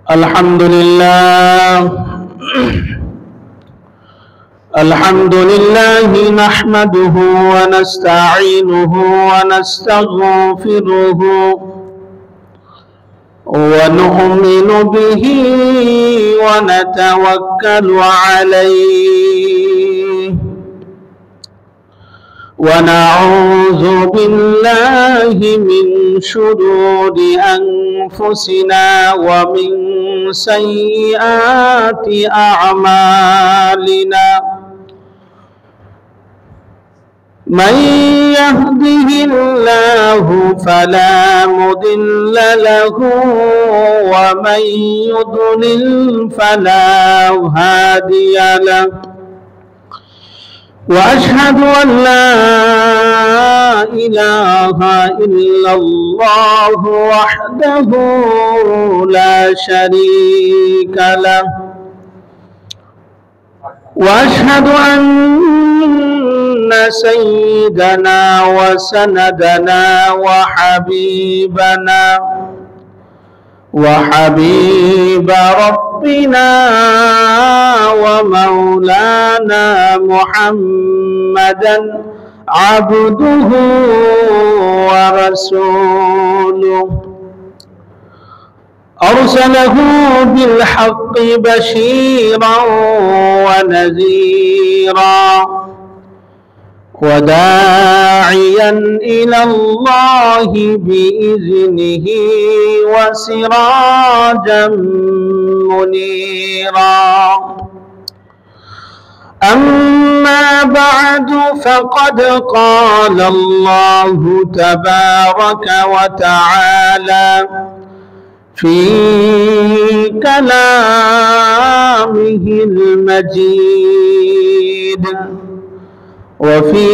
الحمد لله الحمد لله نحمده ونستعينه ونستغفره ونؤمن به ونتوكل عليه ونعوذ بالله من شرور أنفسنا ومن سيئات أعمالنا من يهده الله فلا مضل له ومن يضلل فلا هادي له وأشهد أن لا إله إلا الله وحده لا شريك له وأشهد أن سيدنا وسندنا وحبيب ربنا ومولانا محمدا عبده ورسوله أرسله بالحق بشيرا ونذيرا وداعيا إلى الله بإذنه وسراجا منيرا أما بعد فقد قال الله تبارك وتعالى في كلامه المجيد وفي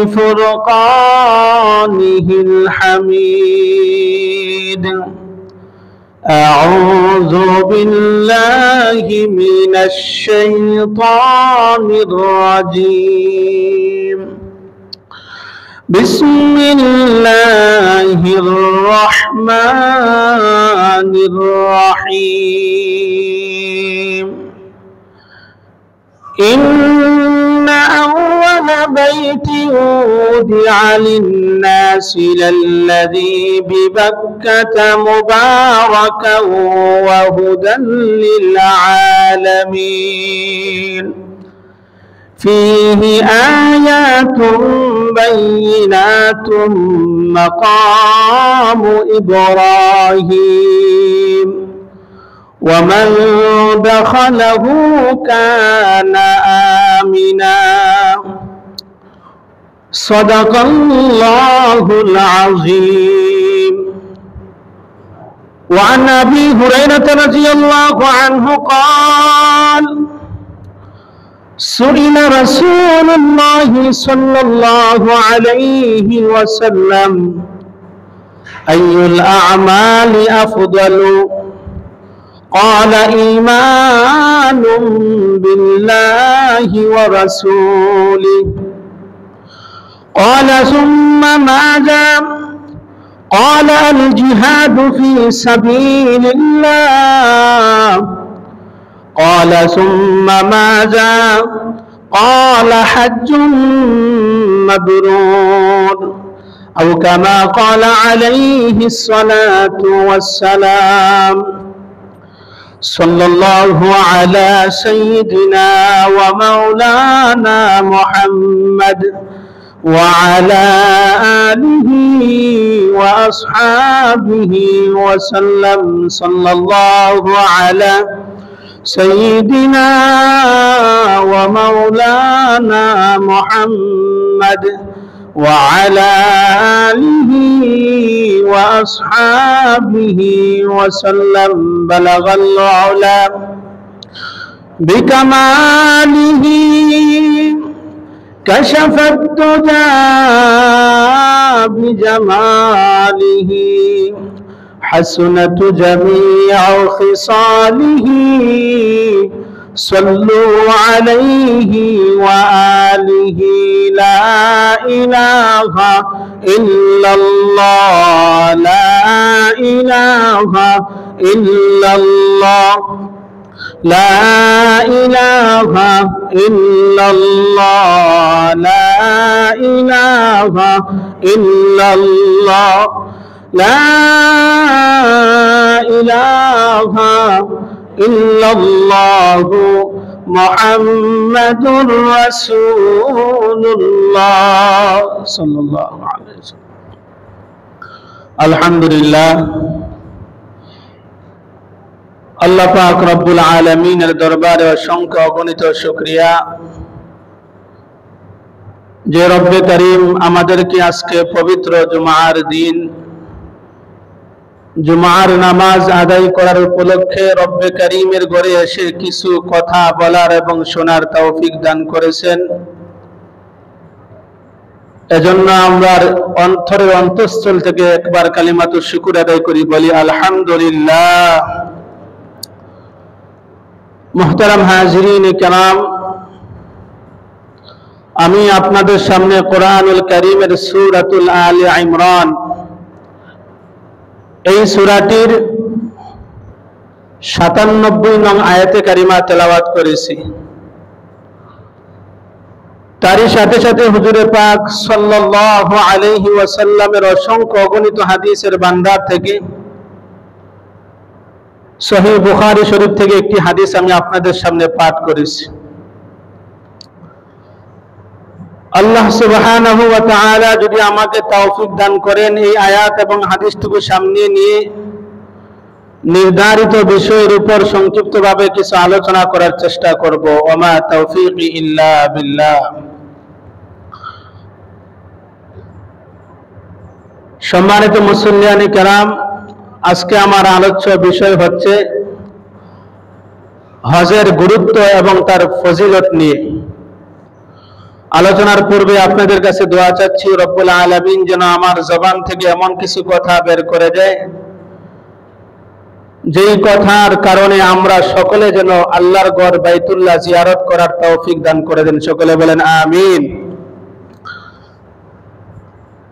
فرقانه الحميد أعوذ بالله من الشيطان الرجيم بسم الله الرحمن الرحيم إن أول بيت وضع للناس للذي ببكة مباركا وهدى للعالمين فيه آيات بينات مقام إبراهيم ومن دخله كان آمنا صدق الله العظيم. وعن أبي هريرة رضي الله عنه قال سئل رسول الله صلى الله عليه وسلم أي الأعمال أفضل؟ قال إيمان بالله ورسوله. قال ثم ماذا؟ قال الجهاد في سبيل الله. قال ثم ماذا؟ قال حج مبرور أو كما قال عليه الصلاة والسلام. صلى الله على سيدنا ومولانا محمد وعلى آله وأصحابه وسلم. صلى الله على سيدنا ومولانا محمد وعلى آله وأصحابه وسلم. بلغ العلا بكماله كشف الدجى بجماله حسنت جميع خصاله. صلوا عليه وآله. لا إله إلا الله لا إله ইল্লাল্লাহ লা ইলাহা ইল্লাল্লাহ লা ইলাহা ইল্লাল্লাহ লা ইলাহা ইল্লাল্লাহ মুহাম্মাদুর রাসূলুল্লাহ সাল্লাল্লাহু আলাইহি ওয়াসাল্লাম। আলহামদুলিল্লাহ, আল্লাহ পাক রব্বুল আলামিনের দরবারে অসংখ্য অগণিত শুকরিয়া যে রব্বে করিম আমাদেরকে আজকে পবিত্র জুমার দিন জুমার নামাজ আদায় করার উপলক্ষে রব্বে করিমের ঘরে এসে কিছু কথা বলার এবং শোনার তৌফিক দান করেছেন। এজন্য আমরা অন্তরের অন্তঃস্থল থেকে একবার কালিমাতুশ শুকর আদায় করি, বলি আলহামদুলিল্লাহ। মুহতারাম হাজিরিন কিরাম, আমি আপনাদের সামনে কোরআনুল কারীমের সূরাতুল আলে ইমরান এই সূরাটির ৯৭ নং আয়াতে কারিমা তেলাওয়াত করেছি। তারই সাথে সাথে হুজুরে পাক সাল্লাল্লাহু আলাইহি ওয়াসাল্লামের অসংখ্য অগণিত হাদিসের ভান্ডার থেকে সহিহ বুখারী শরীফ থেকে একটি হাদিস আমি আপনাদের সামনে পাঠ করেছি। আল্লাহ সুবহানাহু ওয়া তাআলা যদি আমাকে তৌফিক দান করেন, এই আয়াত এবং হাদিসটুকু সামনে নিয়ে নির্ধারিত বিষয়ের উপর সংক্ষিপ্তভাবে কিছু আলোচনা করার চেষ্টা করব। ওমা তৌফিকি ইল্লা বিল্লাহ। সম্মানিত মুসল্লিয়ানে কেরাম, আজকে আমার আলোচ্য বিষয় হচ্ছে হজের গুরুত্ব এবং তার ফজিলত নিয়ে। আলোচনার পূর্বে আপনাদের কাছে দোয়া চাচ্ছি, রব্বুল আলামিন যেন আমার জবান থেকে এমন কিছু কথা বের করে দেয় যেই কথার কারণে আমরা সকলে যেন আল্লাহর ঘর বাইতুল্লাহ জিয়ারত করার তৌফিক দান করে দেন। সকলে বলেন আমিন।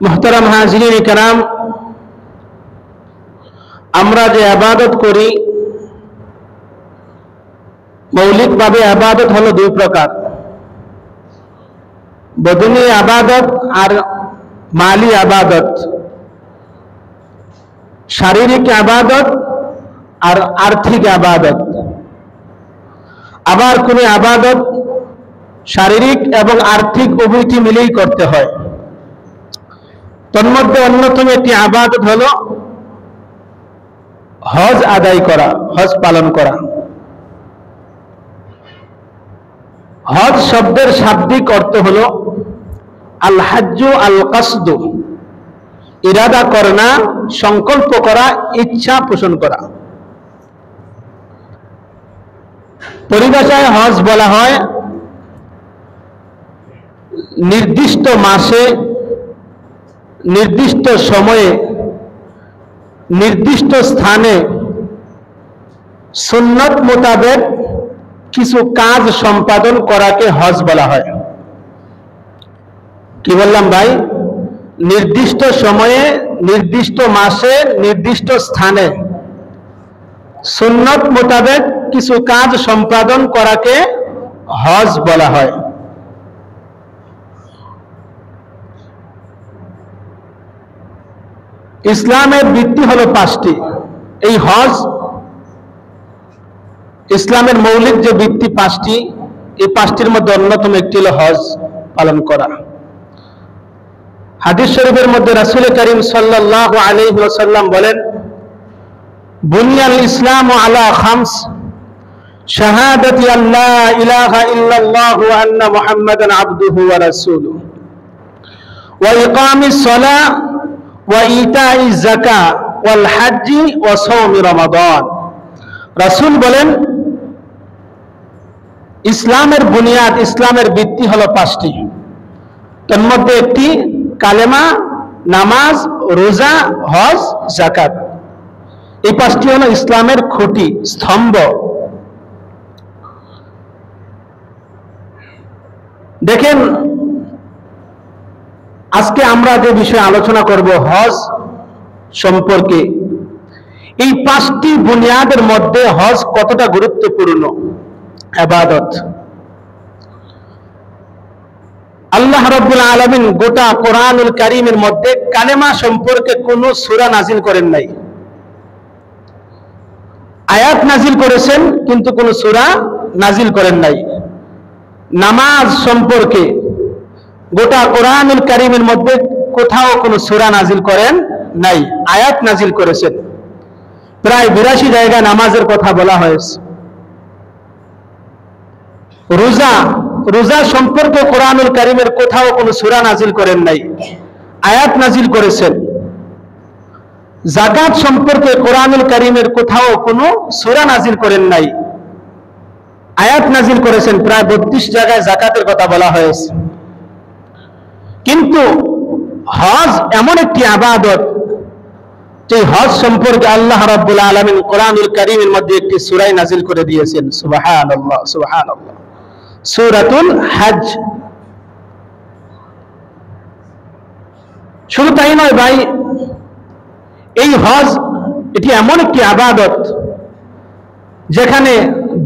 মুহতারাম হাজিরিন কিরাম, আমরা যে ইবাদত করি, মৌলিকভাবে ইবাদত হলো দুই প্রকার, বদনী ইবাদত আর মালি ইবাদত। শারীরিক ইবাদত আর আর্থিক ইবাদত। আবার কোন ইবাদত শারীরিক এবং আর্থিক উভয়টি মিলেই করতে হয়। তন্মধ্যে অন্যতম একটি ইবাদত হলো হজ আদায় করা, হজ পালন করা। হজ শব্দের শাব্দিক অর্থ হলো আল হাজ্জু আল কাসদু, ইরাদা করা, সংকল্প করা, ইচ্ছা পোষণ করা। পরিভাষায় হজ বলা হয় নির্দিষ্ট মাসে, নির্দিষ্ট সময়ে, নির্দিষ্ট স্থানে সুন্নত মোতাবেক কিছু কাজ সম্পাদন করাকে হজ বলা হয়। কি বললাম ভাই? নির্দিষ্ট সময়ে, নির্দিষ্ট মাসে, নির্দিষ্ট স্থানে সুন্নত মোতাবেক কিছু কাজ সম্পাদন করাকে হজ বলা হয়। ইসলামের ভিত্তি হলো 5টি। এই হজ, ইসলামের মৌলিক যে ভিত্তি 5টি, এই 5টির মধ্যে অন্যতম একটি হলো হজ পালন করা। হাদিস শরীফের মধ্যে রাসূল করিম সাল্লাল্লাহু আলাইহি ওয়াসাল্লাম বলেন, বুনিয়াল ইসলামু আলা খামস, শাহাদাতি আল্লা ইলাহা ইল্লাল্লাহ ওয়া আন্না মুহাম্মাদান আবদুহু ওয়া রাসূলুহু ওয়া ইকামিস সালাহ ওয়া ইতাইজ যাকাত ওয়াল হজ্জি ওয়া সাওমি রমাদান। রাসূল বলেন, ইসলামের বুনিয়াদ, ইসলামের ভিত্তি হলো 5টি। তার মধ্যে একটি কালেমা, নামাজ, রোজা, হজ, যাকাত। এই 5টি হলো ইসলামের খুঁটি, স্তম্ভ। দেখেন, আজকে আমরা যে বিষয়ে আলোচনা করব হজ সম্পর্কে, এই পাঁচটি বুনিয়াদের মধ্যে হজ কতটা গুরুত্বপূর্ণ ইবাদত। আল্লাহ রাব্বুল আলামিন গোটা কোরআনুল কারীমের মধ্যে কালেমা সম্পর্কে কোনো সূরা নাজিল করেন নাই। আয়াত নাজিল করেছেন কিন্তু কোনো সূরা নাজিল করেন নাই। নামাজ সম্পর্কে গোটা কোরআনুল কারীমের মধ্যে কোথাও কোনো সূরা নাজিল করেন নাই, আয়াত নাজিল করেছেন। প্রায় 82 জায়গায় নামাজের কথা বলা হয়েছে। রোজা সম্পর্কে কোরআনুল কারীমের কোথাও কোনো সূরা নাজিল করেন নাই, আয়াত নাজিল করেছেন। যাকাত সম্পর্কে কোরআনুল কারীমের কোথাও কোনো সূরা নাজিল করেন নাই, আয়াত নাজিল করেছেন। প্রায় 32 জায়গায় যাকাতের কথা বলা হয়েছে। কিন্তু হজ এমন একটি ইবাদত যে হজ সম্পর্কে আল্লাহ রাব্বুল আলামিন কোরআনুল কারীমের মধ্যে একটি সূরা নাজিল করে দিয়েছেন। সুবহানাল্লাহ, সুবহানাল্লাহ। সূরাতুল হজ। শুধু তাই নয় ভাই, এই হজ এটি এমন একটি ইবাদত যেখানে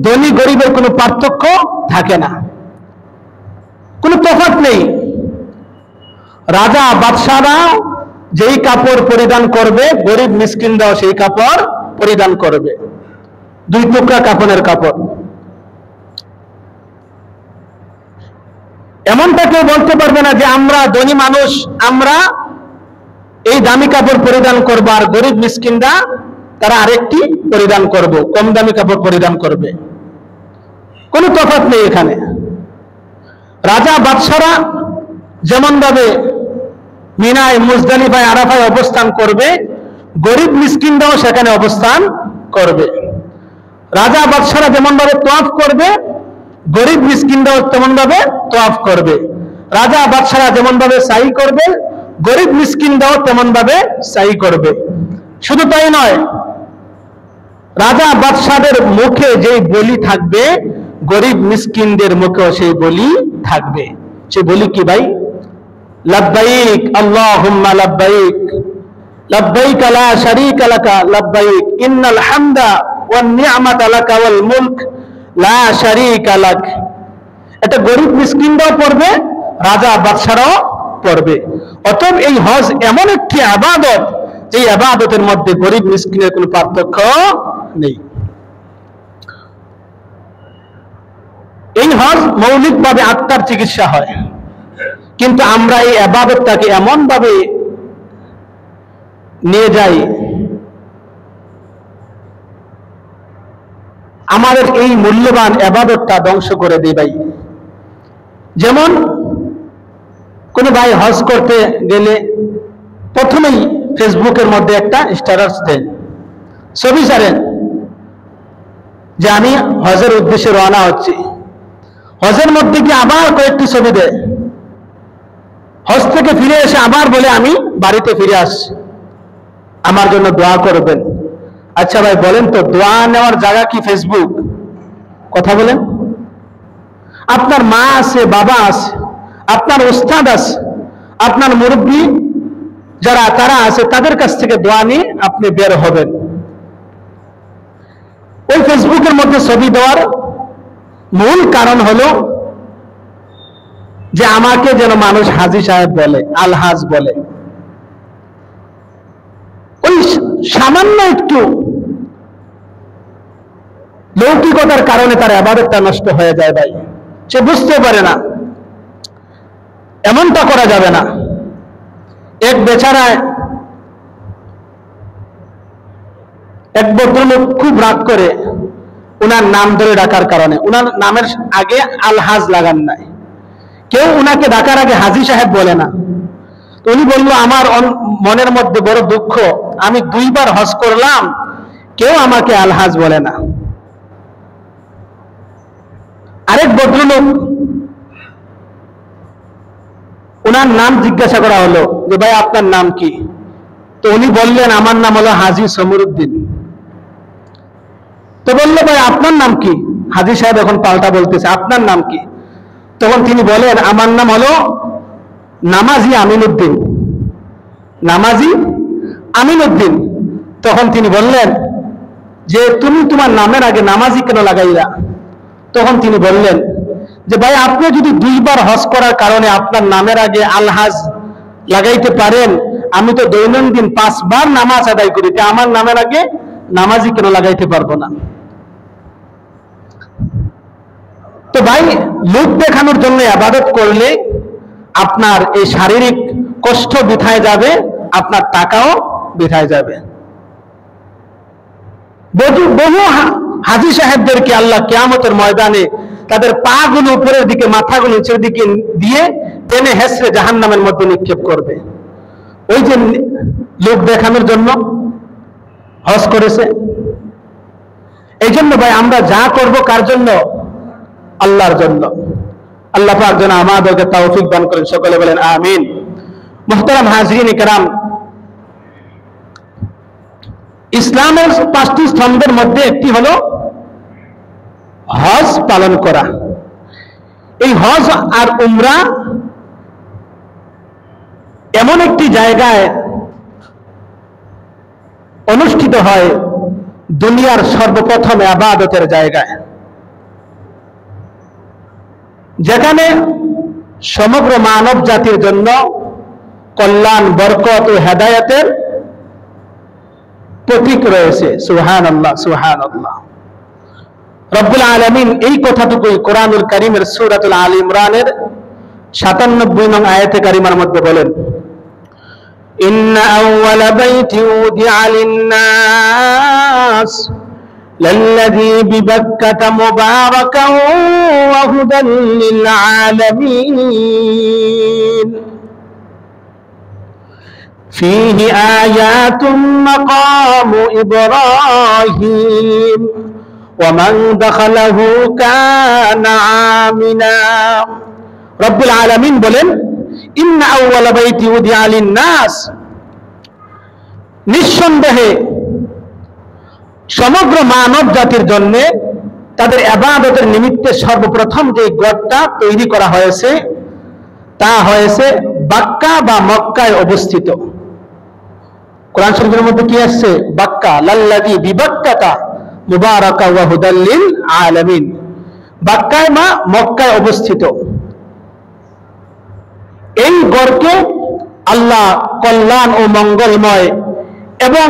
ধনী গরিবের কোনো পার্থক্য থাকে না, কোনো তফাৎ নেই। রাজা বাদশাহরা যেই কাপড় পরিধান করবে, গরিব মিসকিনরাও সেই কাপড় পরিধান করবে, 2 টুকরা কাপড়ের কাপড়। এমনটা কেউ বলতে পারবে না যে আমরা ধনী মানুষ, আমরা এই দামি কাপড় পরিধান করব আর গরিব মিসকিনরা তারা আরেকটি পরিধান করব, কম দামি কাপড় পরিধান করবে। কোনো তফাৎ নেই এখানে। রাজা বাদশাহরা যেমন ভাবে মিনায়, মুজদালিফায়, আরাফায় অবস্থান করবে, গরিব মিসকিনরাও সেখানে অবস্থান করবে। রাজা বাদশাহরা যেমন ভাবে তওয়াফ করবে, গরিব মিসকিনরাও তেমন ভাবে তওয়াফ করবে। রাজা বাদশাহরা যেমন ভাবে সাই করবে, গরিব মিসকিনরাও তেমন ভাবে সাই করবে। শুধু তাই নয়, রাজা বাদশাহদের মুখে যেই বলি থাকবে, গরিব মিসকিনদের মুখেও সেই বলি থাকবে। সেই বলি কি ভাই? লব্বাইক আল্লাহুম্মা লব্বাইক, লব্বাইক লা শারীকা লাকা লব্বাইক, ইন্নাল হামদা ওয়ান নি'মাতা লাকা ওয়াল মুলক লা শারীকা লাক। এটা গরিব মিসকিনরাও পড়বে, রাজা বাদশাহরাও পড়বে। অতএব এই হজ এমন একটি ইবাদত যে ইবাদতের মধ্যে গরিব মিসকিনের কোনো পার্থক্য নেই। এই হজ মৌলিকভাবে আত্মার চিকিৎসা হয়, কিন্তু আমরা এই ইবাদতটাকে এমন ভাবে নিয়ে যাই, আমাদের এই মূল্যবান ইবাদতটা ধ্বংস করে দেয় ভাই। যেমন কোন ভাই হজ করতে গেলে প্রথমেই ফেসবুকের মধ্যে একটা স্ট্যাটাস দেন, ছবি ছাড়েন যে আমি হজের উদ্দেশ্যে রওনা হচ্ছি। হজের মধ্যে কি আবার কয়েকটি ছবি দেয়, হজ থেকে ফিরে এসে আবার বলে আমি বাড়িতে ফিরে আসছি, আমার জন্য দোয়া করবেন। আচ্ছা ভাই বলেন তো, দোয়া নেওয়ার জায়গা কি ফেসবুক? কথা বলেন। আপনার মা আছে, বাবা আছে, আপনার উস্তাদ আছে, আপনার মুরব্বী যারা তারা আছে, তাদের কাছ থেকে দোয়া নিয়ে আপনি বের হবেন। ওই ফেসবুকের মধ্যে ছবি দেওয়ার মূল কারণ হলো যে আমাকে যেন মানুষ হাজী সাহেব বলে, আলহাজ বলে। ওই সামান্য একটু লৌকিকতার কারণে তার ইবাদতটা নষ্ট হয়ে যায় ভাই। সে বুঝতে পারে না, এমনটা করা যাবে না। এক বেচারায় এক ভদ্রলোক খুব রাগ করে উনার নাম ধরে ডাকার কারণে, উনার নামের আগে আলহাজ লাগান নাই, কেউ উনাকে ডাকার আগে হাজী সাহেব বলে না। তো উনি বলল, আমার মনের মধ্যে বড় দুঃখ, আমি 2 বার হজ করলাম, কেউ আমাকে আলহাজ বলে না। আরেক ভদ্রলোক, উনার নাম জিজ্ঞাসা করা হলো যে ভাই আপনার নাম কি? তো উনি বললেন আমার নাম হলো হাজী সমরউদ্দিন। তো বললো ভাই আপনার নাম কি? হাজী সাহেব এখন পাল্টা বলতেছে আপনার নাম কি? তখন তিনি বলেন আমার নাম হলো নামাজি আমিনউদ্দিন। নামাজি আমিনউদ্দিন। তখন তিনি বললেন যে তুমি তোমার নামের আগে নামাজি কেন লাগাইলা? তখন তিনি বললেন যে ভাই, আপনি যদি 2 বার হজ করার কারণে আপনার নামের আগে আলহাজ লাগাইতে পারেন, আমি তো দৈনন্দিন 5 বার নামাজ আদায় করি, আমার নামের আগে নামাজি কেন লাগাইতে পারবো না? তো ভাই, লোক দেখানোর জন্য ইবাদত করলে আপনার এই শারীরিক কষ্ট বৃথায় যাবে, আপনার টাকাও বৃথায় যাবে। বহু হাজী সাহেবদেরকে আল্লাহ কিয়ামতের ময়দানে তাদের পা গুলো উপরের দিকে, মাথাগুলো নিচের দিকে দিয়ে টেনে হেসড়ে জাহান্নামের মধ্যে নিক্ষেপ করবে, ওই যে লোক দেখানোর জন্য হজ করেছে। এই জন্য ভাই, আমরা যা করব কার জন্য? আল্লাহর জন্য। আল্লাহ পাক যেন আমাদেরকে তৌফিক দান করেন, সকলে বলেন আমিন। মুহতারাম হাজরিন কিরাম, ইসলামের 5টি স্তম্ভের মধ্যে একটি হলো হজ পালন করা। এই হজ আর উমরা এমন একটি জায়গায় অনুষ্ঠিত হয়, দুনিয়ার সর্বপ্রথম ইবাদতের জায়গায়, যেখানে সমগ্র মানব জাতির জন্য কল্যাণ, বরকত ও হেদায়েতের প্রতীক রয়েছে। সুবহানাল্লাহ, সুবহানাল্লাহ। রব্বুল আলামিন এই কথাটুকুই কোরআনুল কারীমের সূরাতুল আল ইমরানের 97 নং আয়াতে কারিমার মধ্যে বলেন, ইন্না আউওয়ালা বাইতি উদিআ লিন-নাস লাল্লাযী বিবাক্কাতা মুবারাকান ওয়া হুদাল লিল আলামিন فيه آيات مقام إبراهيم ومن دخله كان آمنا। রব্বুল আলামিন বলেন, ইন্না আউওয়ালা বাইতি উদিআ লিন-নাস, নিঃসন্দেহে সমগ্র মানব জাতির জন্য তাদের ইবাদতের নিমিত্তে সর্বপ্রথম যে ঘরটা তৈরি করা হয়েছে তা হয়েছে বাক্কা বা মক্কায় অবস্থিত। কোরআন শরীফের মধ্যে কি আসছে? বাক্কা, লাল্লাযী বিবাক্কাতা মুবারাকা ওয়া হুদাল লিল আলামিন। বাক্কায় বা মক্কায় অবস্থিত এই ঘরকে আল্লাহ কল্যাণ ও মঙ্গলময় এবং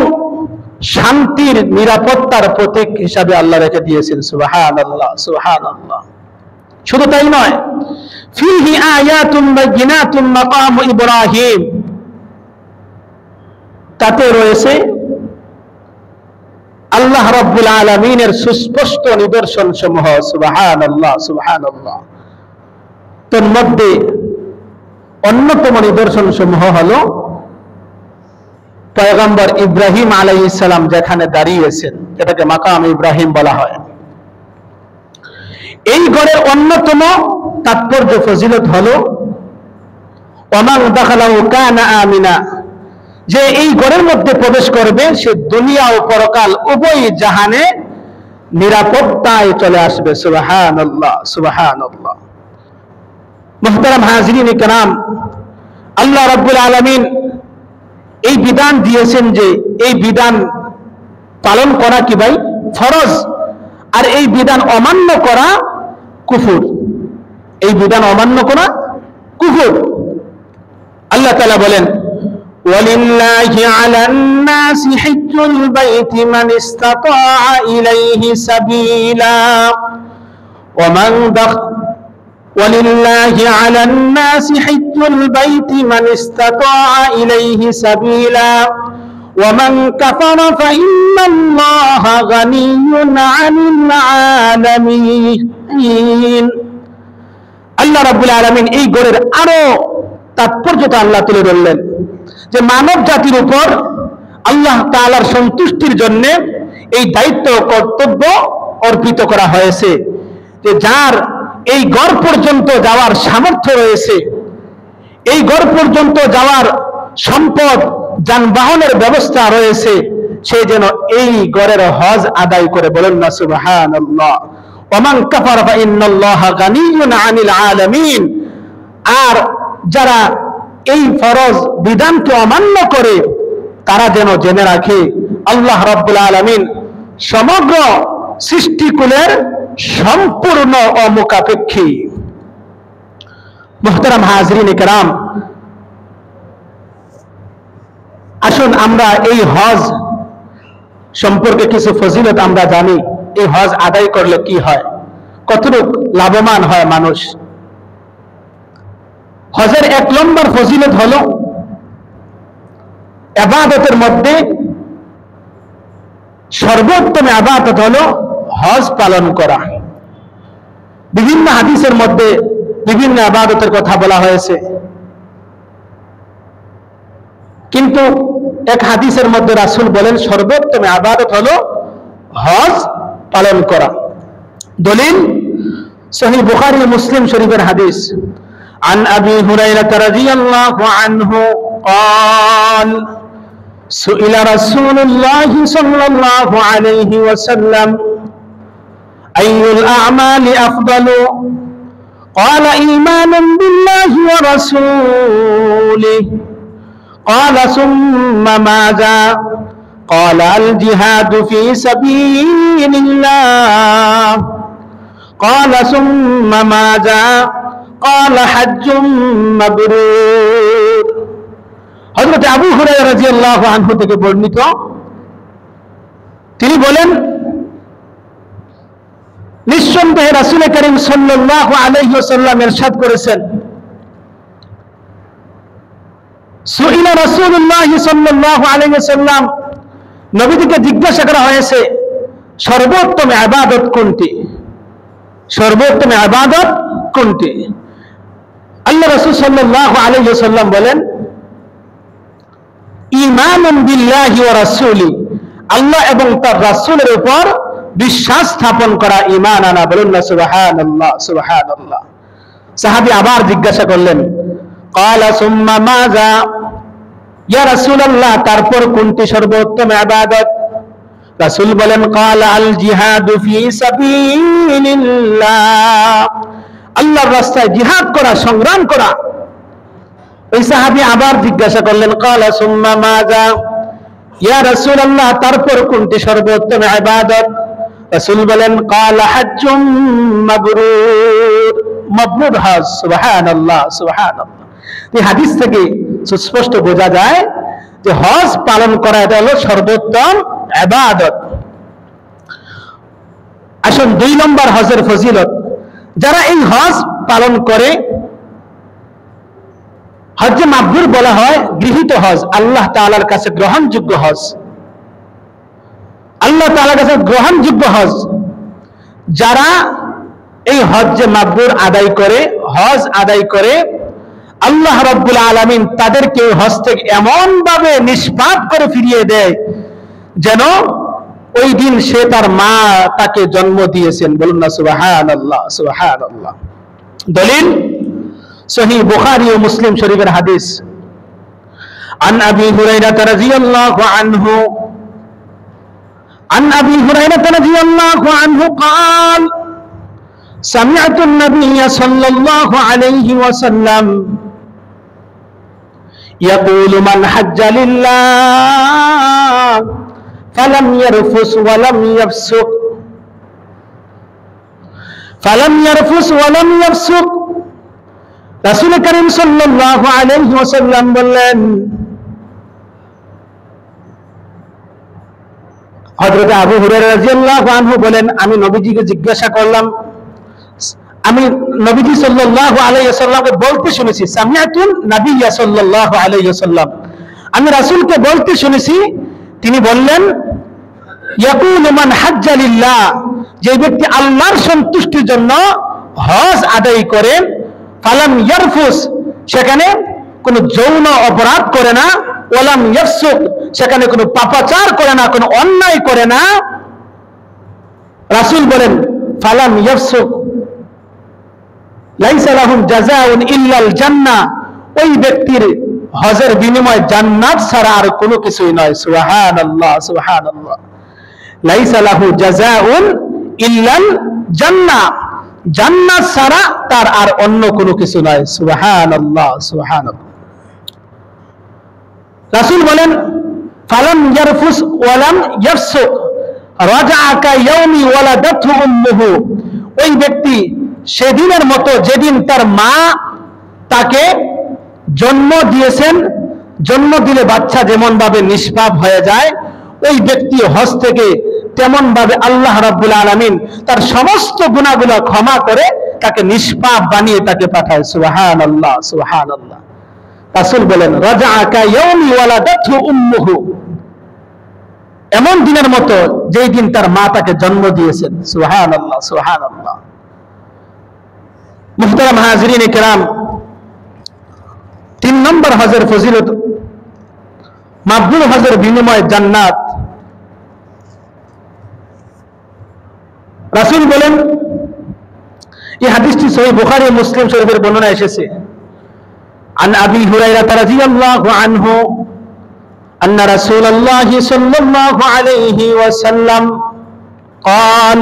শান্তির, নিরাপত্তার প্রতীক হিসাবে আল্লাহ রেখে দিয়েছেন। সুবহানাল্লাহ, সুবহানাল্লাহ। শুধু তাই নয়, ফীহি আয়াতুম বাইয়িনাতুম মাকাম ইব্রাহিম, তাতে রয়েছে আল্লাহ রাব্বুল আলামিনের সুস্পষ্ট নিদর্শন সমূহ। সুবহানাল্লাহ, সুবহানাল্লাহ। তোর মধ্যে অন্যতম নিদর্শন সমূহ হলো পয়গম্বর ইব্রাহিম আলাইহিস সালাম যেখানে দাঁড়িয়েছেন, এটাকে মাকাম ইব্রাহিম বলা হয়। এই ঘরের অন্যতম তাৎপর্য, ফজিলত হলো ওমান দাখালাহু কানা আমিনা, যে এই ঘরের মধ্যে প্রবেশ করবে সে দুনিয়া ও পরকাল উভয় জাহানে নিরাপত্তায় চলে আসবে। সুবহানাল্লাহ, সুবহানাল্লাহ। মুহতারাম হাজরিন কিরাম, আল্লাহ রাব্বুল আলামিন এই বিধান দিয়েছেন যে এই বিধান পালন করা কি ভাই? ফরজ। আর এই বিধান অমান্য করা কুফর। এই বিধান অমান্য করা কুফর। আল্লাহ তাআলা বলেন, ওয়ালিল্লাহি আলান নাসি হিজ্জুল বাইতি মান ইসতাতাআ ইলাইহি সাবিলা ولله على الناس حج البيت من استطاع إليه سبيلا ومن كفر فإن الله غني عن العالمين। আল্লাহ রাব্বুল আলামিন এই ঘরের আরো তাৎপর্যতা আল্লাহ তুলে ধরলেন যে মানব জাতির উপর আল্লাহ তাআলার সন্তুষ্টির জন্য এই দায়িত্ব কর্তব্য অর্পিত করা হয়েছে যে যার এই ঘর পর্যন্ত যাওয়ার সামর্থ্য রয়েছে, এই ঘর পর্যন্ত যাওয়ার সম্পদ, যানবাহনের ব্যবস্থা রয়েছে, সে যেন এই ঘরের হজ আদায় করে। বলেন না সুবহানাল্লাহ। ওমান কাফারা ফা ইন্নাল্লাহা গানিয়্যুন আনিল আলামিন। আর যারা এই ফরজ বিধানকে অমান্য করে তারা যেন জেনে রাখে আল্লাহ রাব্বুল আলামিন সমগ্র সৃষ্টিকুলের সম্পূর্ণ অমুখাপেক্ষী। মুহতারাম হাজরিন কিরাম, আসুন আমরা এই হজ সম্পর্কে কিছু ফজিলত আমরা জানি। এই হজ আদায় করলে কি হয়, কতটুকু লাভবান হয় মানুষ। হজের 1 নম্বর ফজিলত হলো ইবাদতের মধ্যে সর্বোত্তম ইবাদত হলো হজ পালন করা। বিভিন্ন হাদিসের মধ্যে বিভিন্ন ইবাদতের কথা বলা হয়েছে, কিন্তু এক হাদিসের মধ্যে রাসূল বলেন সর্বোত্তম ইবাদত হলো হজ পালন করা। দলিল সহিহ বুখারী ও মুসলিম শরীফের হাদিস, আন আবি হুরায়রা রাদিয়াল্লাহু আনহু قال سئل رسول الله صلى الله عليه وسلم أي الأعمال أفضل قال إيمان بالله ورسوله قال ثم ماذا قال الجهاد في سبيل الله قال ثم ماذا قال حج مبرور। হযরত আবু হুরায়রা রাদিয়াল্লাহু আনহু থেকে বর্ণিত, তিনি বলেন নিঃসন্দেহে রাসূল করিম সাল্লাল্লাহু আলাইহি ওয়াসাল্লাম ইরশাদ করেছেন, সুইলা রাসূলুল্লাহ সাল্লাল্লাহু আলাইহি ওয়াসাল্লাম, নবীকে জিজ্ঞাসা করা হয়েছে সর্বোত্তম ইবাদত কোনটি, সর্বোত্তম ইবাদত কোনটি? আল্লাহ রাসূল সাল্লাল্লাহু আলাইহি ওয়াসাল্লাম বলেন, ঈমানুন বিল্লাহি ওয়া রাসূলি, আল্লাহ এবং তার রাসূলের উপর বিশ্বাস স্থাপন করা ঈমান আনা। বলুন না সুবহানাল্লাহ, সুবহানাল্লাহ। সাহাবী আবার জিজ্ঞাসা করলেন, ক্বালা সুম্মা মাযা, ইয়া রাসূলুল্লাহ তারপর কোনটি সর্বোত্তম ইবাদত? রাসূল বলেন, ক্বালা আল জিহাদু ফি সাবিলিল্লাহ, আল্লাহর রাস্তায় জিহাদ করা, সংগ্রাম করা। ওই সাহাবী আবার জিজ্ঞাসা করলেন, ক্বালা সুম্মা মাযা, ইয়া রাসূলুল্লাহ তারপর কোনটি সর্বোত্তম ইবাদত? রাসূল বলেন, ক্বালা হাজ্জুম মাবরুর, মাবরুর হজ। সুবহানাল্লাহ, সুবহানাল্লাহ। এই হাদিস থেকে সুস্পষ্ট বোঝা যায় যে হজ পালন করা এটা হলো সর্বোত্তম ইবাদত। আসুন 2 নম্বর হজের ফজিলত, যারা এই হজ পালন করে, হজ্জে মাবরুর বলা হয় গৃহীত হজ, আল্লাহ তাআলার কাছে গ্রহণযোগ্য হজ, আল্লাহ তাআলার কাছে গ্রহণযোগ্য হজ। যারা এই হজ্জে মাবরুর আদায় করে, হজ আদায় করে, আল্লাহ রাব্বুল আলামিন তাদেরকে হজ থেকে এমন ভাবে নিষ্পাপ করে ফিরিয়ে দেয় যেন ওই দিন সে তার মা তাকে জন্ম দিয়েছেন। বলুন না সুবহানাল্লাহ, সুবহানাল্লাহ। দলিল সহিহ বুখারী ও মুসলিম শরীফের হাদিস, আন আবি হুরায়রা রাদিয়াল্লাহু আনহু, عن أبي هريرة رضي الله عنه قال سمعت النبي صلى الله عليه وسلم يقول من حج لله فلم يرفث ولم يفسق রাসূল করিম সাল্লাল্লাহু আলাইহি ওয়াসাল্লাম বললেন, হযরত আবু হুরায়রা রাদিয়াল্লাহু আনহু বলেন, আমি নবীজিকে জিজ্ঞাসা করলাম, আমি নবীজি সাল্লাল্লাহু আলাইহি ওয়াসাল্লামকে বলতে শুনেছি, সামিআতুন নাবিয়্যা সাল্লাল্লাহু আলাইহি ওয়াসাল্লাম, আমি রাসূলকে বলতে শুনেছি, তিনি বললেন, ইয়াকুলু মান হাজ্জা লিল্লাহ, যে ব্যক্তি আল্লাহর সন্তুষ্টির জন্য হজ আদায় করে, ফালাম ইয়ারফুস, সেখানে কোনো যৌন অপরাধ করে না, ওয়ালাম ইয়াফসুক, সেখানে কোনো পাপাচার করে না, কোনো অন্যায় করে না। রাসূল বলেন, ফালাম ইয়াফসুক লাইসা লাহুম জাযাউন ইল্লাল জান্নাহ, ওই ব্যক্তির হজের বিনিময় জান্নাত ছাড়া আর কোনো কিছুই নয়। সুবহানাল্লাহ, সুবহানাল্লাহ। লাইসা লাহু জাযাউন ইল্লাল জান্নাহ, জান্নাত ছাড়া তার আর অন্য কোনো কিছু নয়। সুবহানাল্লাহ, সুবহানাল্লাহ। রাসূল বলেন, ফালাম ইয়ারফুস ওয়ালাম ইয়াফসুক রাজাআ কায়াউমি ওয়ালাদাতহু উম্মুহু, ওই ব্যক্তি সেদিনের মতো যেদিন তার মা তাকে জন্ম দিয়েছেন, জন্ম দিলে বাচ্চা যেমন ভাবে নিষ্পাপ হয়ে যায়, ওই ব্যক্তি হজ থেকে তেমন ভাবে আল্লাহ রাব্বুল আলামিন তার সমস্ত গুনাহগুলো ক্ষমা করে তাকে নিষ্পাপ বানিয়ে তাকে পাঠায়। সুবহানাল্লাহ, সুবহানাল্লাহ। রাসূল বলেন রাজাআ কায়াউমি ওয়ালাদাতহু উম্মুহু, এমন দিনের মতো যেই দিন তার মা তাকে জন্ম দিয়েছেন। সুবহানাল্লাহ, সুবহানাল্লাহ। মুহতারাম হাজিরিন কিরাম, 3 নম্বর হজের ফজিলত, মাবরুর হজের বিনিময়ে জান্নাত। রাসূল বলেন, এই হাদিসটি সহিহ বুখারী ও মুসলিম শরীফের বর্ণনা এসেছে, আন আবি হুরায়রা রাদিয়াল্লাহু আনহু আন্না রাসূলুল্লাহ সাল্লাল্লাহু আলাইহি ওয়াসাল্লাম قال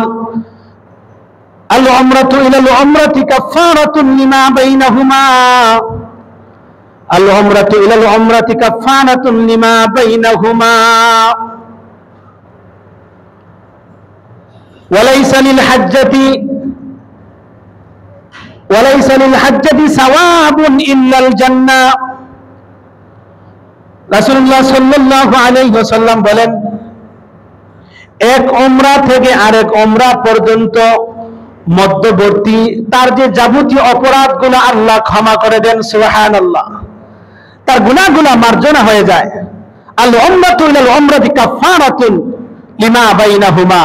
العمرة إلى العمرة كفارة لما بينهما العمرة إلى العمرة كفارة لما بينهما وليس للحجة ثواب إلا الجنة। রাসূলুল্লাহ সাল্লাল্লাহু আলাইহি ওয়াসাল্লাম বলেন, এক উমরা থেকে আরেক উমরা পর্যন্ত মধ্যবর্তী তার যে যাবতীয় অপরাধগুলো আল্লাহ ক্ষমা করে দেন। সুবহানাল্লাহ। তার গুনাহগুলো মার্জনা হয়ে যায়। আল উমরাতু ইলাল উমরাতি কাফারাতুন লিমা বাইনাহুমা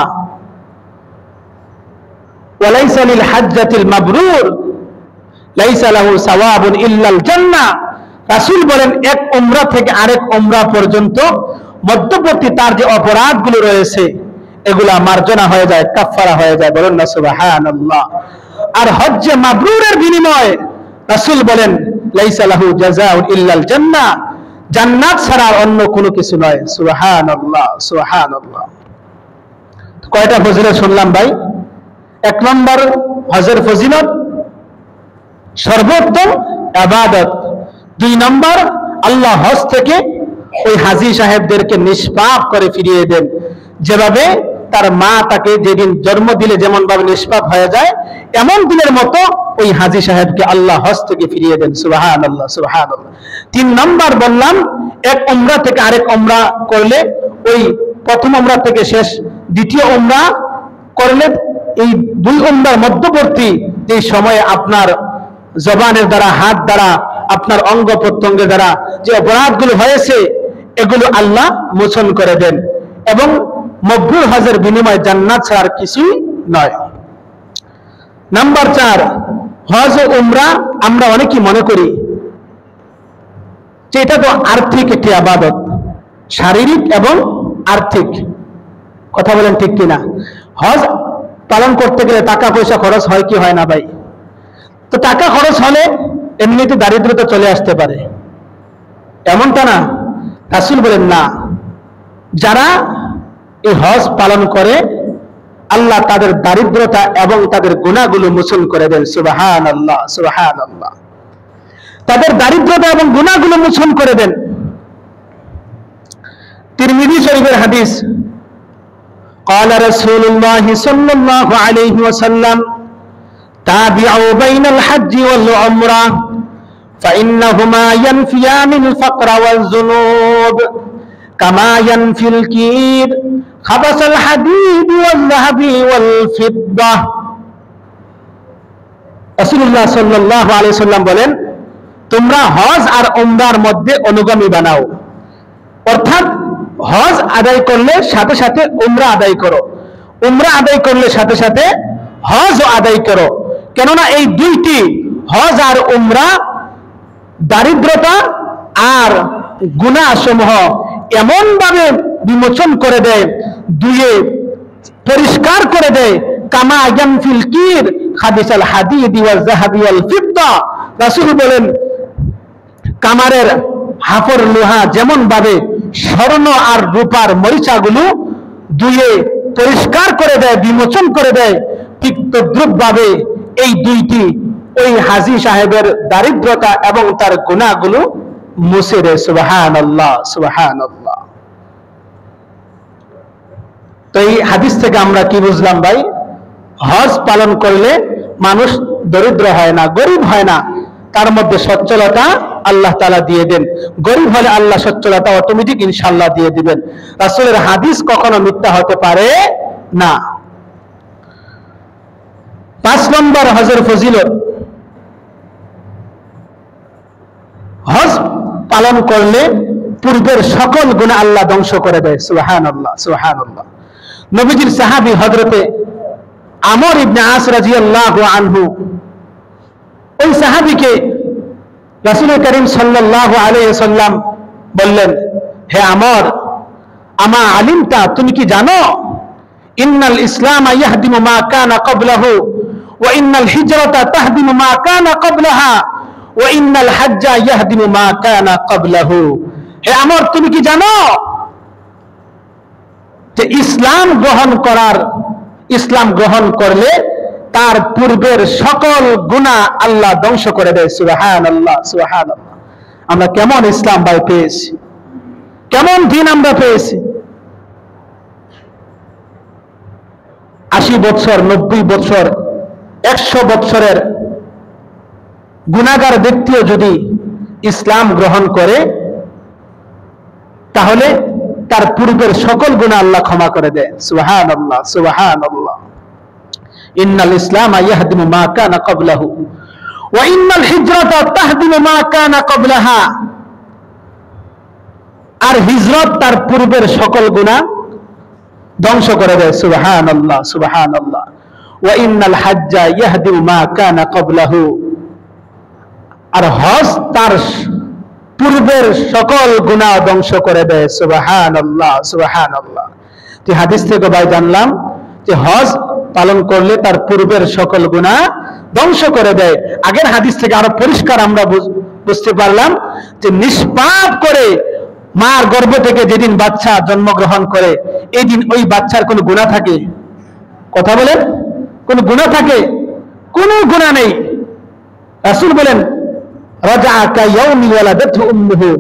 ওয়া লাইসা লিল হাজ্জাতিল মাবরুর লাইসা লাহু সাওয়াবুন ইল্লাল জান্নাহ। রাসূল বলেন, এক উমরা থেকে আরেক উমরা পর্যন্ত মধ্যবর্তী তার যে অপরাধগুলো রয়েছে এগুলা মার্জনা হয়ে যায়, কাফারা হয়ে যায়। বলেন না সুবহানাল্লাহ। আর হজ্জে মাবরুরের বিনিময়ে রাসূল বলেন, লাইসা লাহু জাযাউন ইল্লাল জান্নাহ, জান্নাত ছাড়া অন্য কোনো কিছু নয়। সুবহানাল্লাহ, সুবহানাল্লাহ। কয়টা ফজিলত শুনলাম ভাই? 1 নম্বর হজের ফজিলত, সর্বোত্তম ইবাদত। 2 নম্বর, আল্লাহ হজ থেকে ওই হাজী সাহেবদেরকে নিষ্পাপ করে ফিরিয়ে দেন, যেভাবে তার মা তাকে যেদিন জন্ম দিলে যেমন ভাবে নিষ্পাপ হয়ে যায়, এমন দিনের মতো ওই হাজী সাহেবকে আল্লাহ হজ থেকে ফিরিয়ে দেন। সুবহানাল্লাহ, সুবহানাল্লাহ। 3 নম্বর বললাম, এক উমরা থেকে আরেক উমরা করলে, ওই প্রথম উমরা থেকে শেষ দ্বিতীয় উমরা করলে, এই 2 উমরার মধ্যবর্তী যে সময়ে আপনার জবানের দ্বারা, হাত দ্বারা, আপনার অঙ্গ প্রত্যঙ্গের দ্বারা যে অপরাধগুলো হয়েছে এগুলো আল্লাহ মোচন করে দেন, এবং মকবুল হজের বিনিময়ে জান্নাত ছাড়া কিছুই নয়। নাম্বার 4, হজ ও উমরা আমরা অনেকেই মনে করি যে এটা তো আর্থিক একটি ইবাদত, শারীরিক এবং আর্থিক। কথা বলেন ঠিক কিনা? হজ পালন করতে গেলে টাকা পয়সা খরচ হয় কি হয় না ভাই? তো টাকা খরচ হলে এমনিতে দারিদ্রতা চলে আসতে পারে, এমনটা না। রাসূল বলেন না, যারা এই হজ পালন করে আল্লাহ তাদের দারিদ্রতা এবং তাদের গুনাহগুলো মোচন করে দেন। সুবহানাল্লাহ, সুবহানাল্লাহ। তাদের দারিদ্রতা এবং গুনাহগুলো মোচন করে দেন। তিরমিজি শরীফের হাদিস, قال رسول الله صلى الله عليه وسلم تابعوا بين الحج والعمرة فإنهما ينفيان الفقر والذنوب كما ينفي الكير خبث الحديد والذهب والفضة। রাসূলুল্লাহ সাল্লাল্লাহু আলাইহি ওয়াসাল্লাম বলেন, তোমরা হজ আর উমরার মধ্যে অনুগামী বানাও, অর্থাৎ হজ আদায় করলে সাথে সাথে উমরা আদায় করো, উমরা আদায় করলে সাথে সাথে হজ আদায় করো। কেননা এই দুইটি, হজ আর উমরা, দারিদ্রতা আর গুনাহ সমূহ এমন ভাবে বিমোচন করে দেয়, দুয়ে পরিষ্কার করে দেয়, কামা ইয়ানফিল কির খাবিসাল হাদিদ ওয়াল যাহাবি ওয়াল ফিদ্দা। রাসূল বলেন, কামারের হাফর লোহা যেমন ভাবে স্বর্ণ আর রূপার মরিচাগুলো দুয়ে পরিষ্কার করে দেয়, বিমোচন করে দেয়, ঠিক তদ্রুপ ভাবে এই দুইটি ওই হাজী সাহেবের দারিদ্রতা এবং তার গুনাহগুলো মুছে দেয়। সুবহানাল্লাহ, সুবহানাল্লাহ। তো এই হাদিস থেকে আমরা কি বুঝলাম ভাই? হজ পালন করলে মানুষ দরিদ্র হয় না, গরিব হয় না, তার মধ্যে সচ্ছলতা আল্লাহ তাআলা দিয়ে দেন। গরিব হলে আল্লাহ সচ্ছলতা অটোমেটিক ইনশাআল্লাহ দিয়ে দিবেন। রাসূলের হাদিস কখনো মিথ্যা হতে পারে না। 5 নম্বর হজের ফজিলত, হজ পালন করলে পূর্বের সকল গুনাহ আল্লাহ ধ্বংস করে দেয়। সুবহানাল্লাহ, সুবহানাল্লাহ। নবীজির সাহাবী হযরতে আমর ইবনে আস রাদিয়াল্লাহু আনহু, ওই সাহাবীকে রাসূল করিম সাল্লাল্লাহু আলাইহি ওয়াসাল্লাম বললেন, হে আমর, আমা আলিমতা, তুমি কি জানো ইন্নাল ইসলাম ইয়াহদিমু মা কানা ক্বাবলাহু ওয়া ইন্নাল হিজরাতা তাহদিমু মা কানা ক্বাবলাহা ওয়া ইন্নাল হাজ্জা ইয়াহদিমু মা কানা ক্বাবলাহু। হে আমর, তুমি কি জানো যে ইসলাম গ্রহণ করলে তার পূর্বের সকল গুনাহ আল্লাহ ধ্বংস করে দেয়। সুবহানাল্লাহ, সুবহানাল্লাহ। আমরা কেমন ইসলাম ভাই পেয়েছি, কেমন দিন আমরা পেয়েছি। 80 বছর, 90 বছর, 100 বছরের গুনাহগার ব্যক্তিও যদি ইসলাম গ্রহণ করে, তাহলে তার পূর্বের সকল গুনাহ আল্লাহ ক্ষমা করে দেয়। সুবহানাল্লাহ, সুবহানাল্লাহ। ইন্নাল ইসলাম ইয়াহদিমু মা কানা ক্বাবলাহু ওয়া ইন্নাল হিজরাতা তাহদিমু মা কানা ক্বাবলাহা। আর হিজরত তার পূর্বের সকল গুনাহ ধ্বংস করে দেয়। সুবহানাল্লাহ, সুবহানাল্লাহ। ওয়া ইন্নাল হাজ্জা ইয়াহদিমু মা কানা ক্বাবলাহু। আর হজ তার পূর্বের সকল গুনাহ ধ্বংস করে দেয়। সুবহানাল্লাহ, সুবহানাল্লাহ। তো হাদিস থেকে ভাই জানলাম যে হজ পালন করলে তার পূর্বের সকল গুনাহ ধ্বংস করে দেয়। আগের হাদিস থেকে আরো পরিষ্কার আমরা বুঝতে পারলাম যে নিষ্পাপ করে মার গর্ভ থেকে যেদিন বাচ্চা জন্মগ্রহণ করে, এই দিন ওই বাচ্চার কোনো গুনাহ থাকে? কথা বলেন, কোন গুনাহ থাকে? কোনো গুনাহ নেই। রাসূল বলেন, রাজা কায়াউমি ওয়ালাদাতহু উম্মুহু,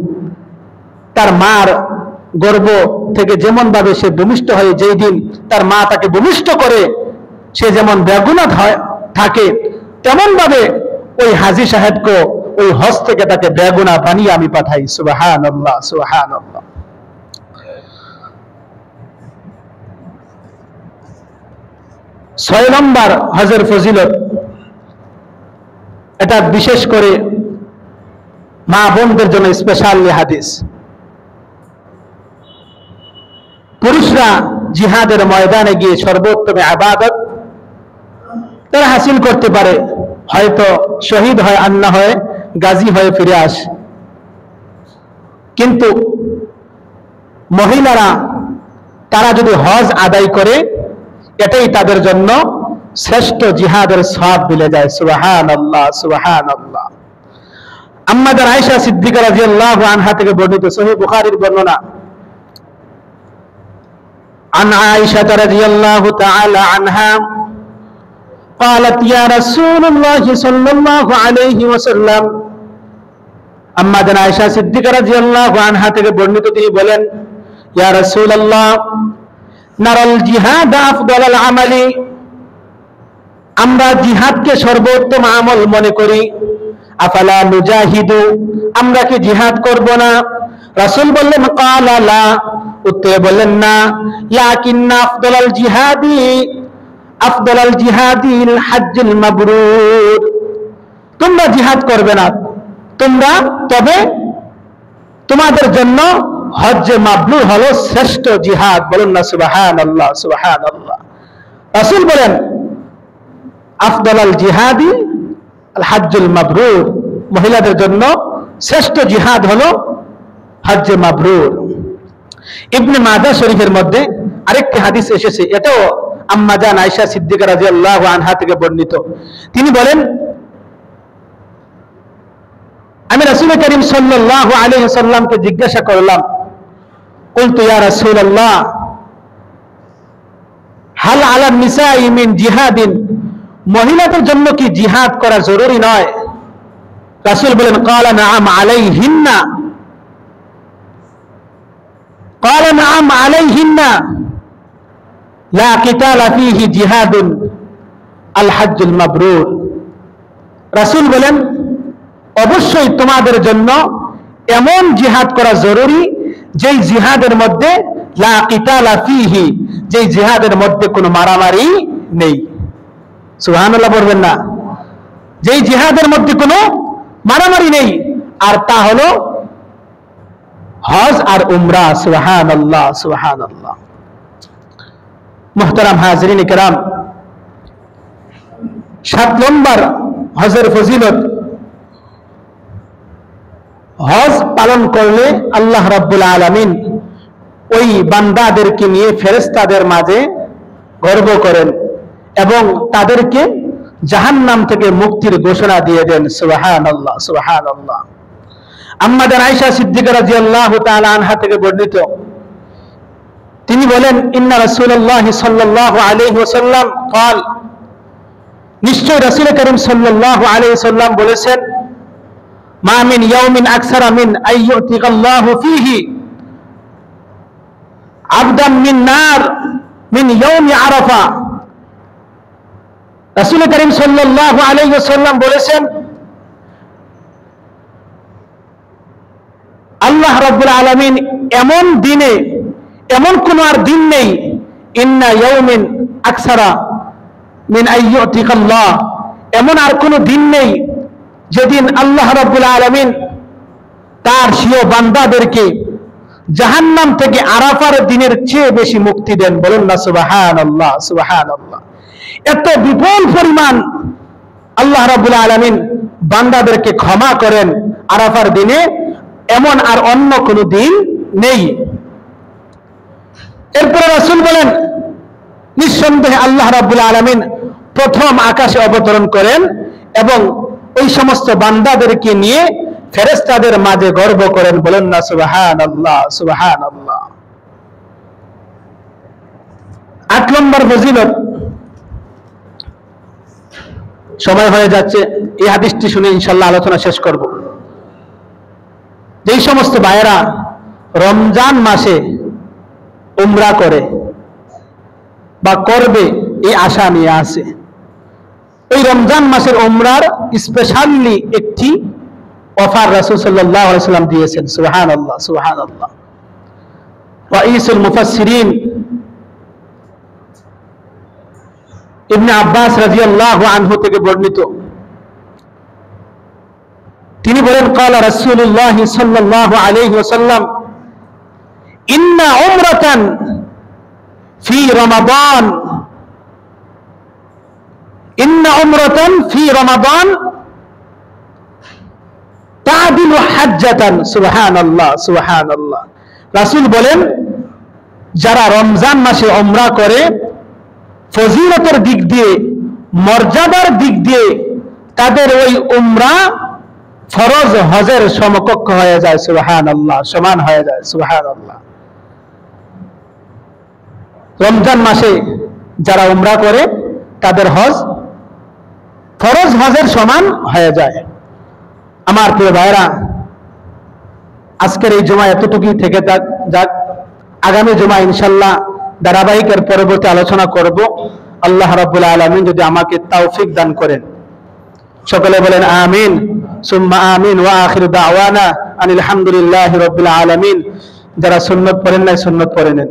তার মার গর্ভ থেকে যেমন ভাবে সে ভূমিষ্ঠ হয়ে যেই দিন তার মা তাকে ভূমিষ্ঠ করে, সে যেমন বেগুনাহ থাকে, তেমন ভাবে ওই হাজী সাহেবকে ওই হজ থেকে তাকে বেগুনাহ বানিয়ে আমি পাঠাই। সুবহানাল্লাহ, সুবহানাল্লাহ। 6 নম্বর হজের ফজিলত, এটা বিশেষ করে মা বোনদের জন্য স্পেশাল হাদিস। পুরুষরা জিহাদের ময়দানে গিয়ে সর্বোত্তম ইবাদত তারা হাসিল করতে পারে, হয়তো শহীদ হয় আর না হয় গাজী হয়ে ফিরে আসে। কিন্তু মহিলারা তারা যদি হজ আদায় করে, এটাই তাদের জন্য শ্রেষ্ঠ জিহাদের সওয়াব মিলে যায়। সুবহানাল্লাহ, সুবহানাল্লাহ। আম্মাজান আয়েশা সিদ্দিকা রাদিয়াল্লাহু আনহা থেকে বর্ণিত সহিহ বুখারীর বর্ণনা, عن عائشة رضي الله تعالى عنها قالت يا رسول الله صلى الله عليه وسلم। আম্মা জান আয়েশা সিদ্দিকা রাদিয়াল্লাহু আনহা থেকে বর্ণিত, তিনি বলেন, ইয়া রাসূলুল্লাহ নারাল জিহাদ আফদালাল আমালি, আমরা জিহাদকে সর্বোত্তম আমল মনে করি। আফালা নুজাহিদু, আমরা কি জিহাদ করব না? রাসূল বললেন, ক্বালা লা, উত্তরে বললেন না। লাকিন্না আফদালাল জিহাদিল হাজ্জুল মাবরুর, তোমরা জিহাদ করবে না, তবে তোমাদের জন্য হজ্জে মাবরুর হলো শ্রেষ্ঠ জিহাদ। বলুন না সুবহানাল্লাহ, সুবহানাল্লাহ। রাসূল বলেন, আফদালাল জিহাদি আল হাজ্জুল মাবরুর, মহিলাদের জন্য শ্রেষ্ঠ জিহাদ হলো হজ্জে মাবরুর। ইবনে মাজাহ শরীফের মধ্যে আরেকটি হাদিস এসেছে, এটাও আম্মা জান আয়েশা সিদ্দিকা রাদিয়াল্লাহু আনহা থেকে বর্ণিত। তিনি বলেন, আমি রাসূল করিম সাল্লাল্লাহু আলাইহি ওয়াসাল্লামকে জিজ্ঞাসা করলাম, কুলতু ইয়া রাসূলুল্লাহ হাল আলা নিসাই মিন জিহাদিন, মহিলাদের জন্য কি জিহাদ করা জরুরি নয়? রাসূল বলেন, ক্বালা নাআম আলাইহিন্না, ক্বালা নাআম আলাইহিন্না, লা কিতালা ফীহি জিহাদুন আল হজ্জুল মাবরুর। রাসূল বলেন অবশ্যই তোমাদের জন্য এমন জিহাদ করা জরুরি যেই জিহাদের মধ্যে লা কিতালা ফীহি, যেই জিহাদের মধ্যে কোনো মারামারি নেই। সুবহানাল্লাহ বলবেন না? যেই জিহাদের মধ্যে কোনো মারামারি নেই, আর তা হলো হজ আর উমরা। সুবহানাল্লাহ সুবহানাল্লাহ। মুহতারাম হাজরিন কিরাম, 7 নম্বর হজের ফজিলত, হজ পালন করলে আল্লাহ রাব্বুল আলামিন ওই বান্দাদেরকে নিয়ে ফেরেশতাদের মাঝে গর্ব করেন এবং তাদেরকে জাহান্নাম থেকে মুক্তির ঘোষণা দিয়ে দেন। সুবহানাল্লাহ সুবহানাল্লাহ। আম্মা জান আয়েশা সিদ্দিকা রাদিয়াল্লাহু তাআলা আনহা থেকে বর্ণিত, তিনি বলেন ইন্না রাসূলুল্লাহ সাল্লাল্লাহু আলাইহি ওয়াসাল্লাম قال, নিশ্চয় রাসূল করিম সাল্লাল্লাহু আলাইহি ওয়াসাল্লাম বলেছেন, মা মিন ইয়াউমিন আকসারা মিন আইয়ুতিকাল্লাহু ফীহি আবদান মিন নার মিন ইয়াউমি আরাফা। রাসূল করিম সাল্লাল্লাহু আলাইহি ওয়াসাল্লাম বলেছেন, আল্লাহ রাব্বুল আলামিন এমন দিনে, এমন কোন আর দিন নেই, ইন্না ইয়াউমিন আকসারা মিন আইয়ুতিকাল্লাহ, এমন আর কোন দিন নেই যেদিন আল্লাহ রাব্বুল আলামিন তার স্বীয় বান্দাদেরকে জাহান্নাম থেকে আরাফার দিনের চেয়ে বেশি মুক্তি দেন। বলুন না সুবহানাল্লাহ সুবহানাল্লাহ। এত বিপুল পরিমাণ আল্লাহ রাব্বুল আলামিন বান্দাদেরকে ক্ষমা করেন আরাফার দিনে, এমন আর অন্য কোন দিন নেই। এরপরে রাসূল বলেন, নিঃসন্দেহে আল্লাহ রাব্বুল আলামিন প্রথম আকাশে অবতরণ করেন এবং ওই সমস্ত বান্দাদেরকে নিয়ে ফেরেশতাদের মাঝে গর্ব করেন। বলেন না সুবহানাল্লাহ সুবহানাল্লাহ। 8 নম্বর ফজিলত, সময় হয়ে যাচ্ছে, এই হাদিসটি শুনে ইনশাআল্লাহ আলোচনা শেষ করব। যেই সমস্ত ভাইয়েরা রমজান মাসে উমরা করে বা করবে এই আশা নিয়ে আসে, ওই রমজান মাসের উমরার স্পেশালি একটি অফার রাসূল সাল্লাল্লাহু আলাইহি ওয়াসাল্লাম দিয়েছেন। সুবহানাল্লাহ সুবহানাল্লাহ। রাইসুল মুফাসসিরিন ইবনে আব্বাস রাদিয়াল্লাহু আনহু থেকে বর্ণিত, তিনি বলেন, قال رسول الله صلى الله عليه وسلم إن عمرة في رمضان إن عمرة في رمضان تعدل حجة। سبحان الله سبحان الله। রাসূল বলেন, যারা রমজান মাসে উমরা করে ফজিলতের দিক দিয়ে, মর্যাদার দিক দিয়ে তাদের ওই উমরা ফরজ হজের সমকক্ষ হয়ে যায়। সুবহানাল্লাহ, সমান হয়ে যায়। সুবহানাল্লাহ। রমজান মাসে যারা উমরা করে তাদের হজ ফরজ হজের সমান হয়ে যায়। আমার প্রিয় ভাইরা, আজকের এই জুমা এতটুকুই থেকে যাক। আগামী জুমা ইনশাআল্লাহ ধারাবাহিকের পরবর্তী আলোচনা করব। আল্লাহ রাব্বুল আলামিন যদি আমাকে তৌফিক দান করেন। সকলে বলেন আমিন সুম্মা আমিন। ওয়া আখিরু দাওয়ানা আনিল হামদুলিল্লাহি রাব্বিল আলামিন। যারা সুন্নাত পড়েন নাই সুন্নাত পড়ে নেন।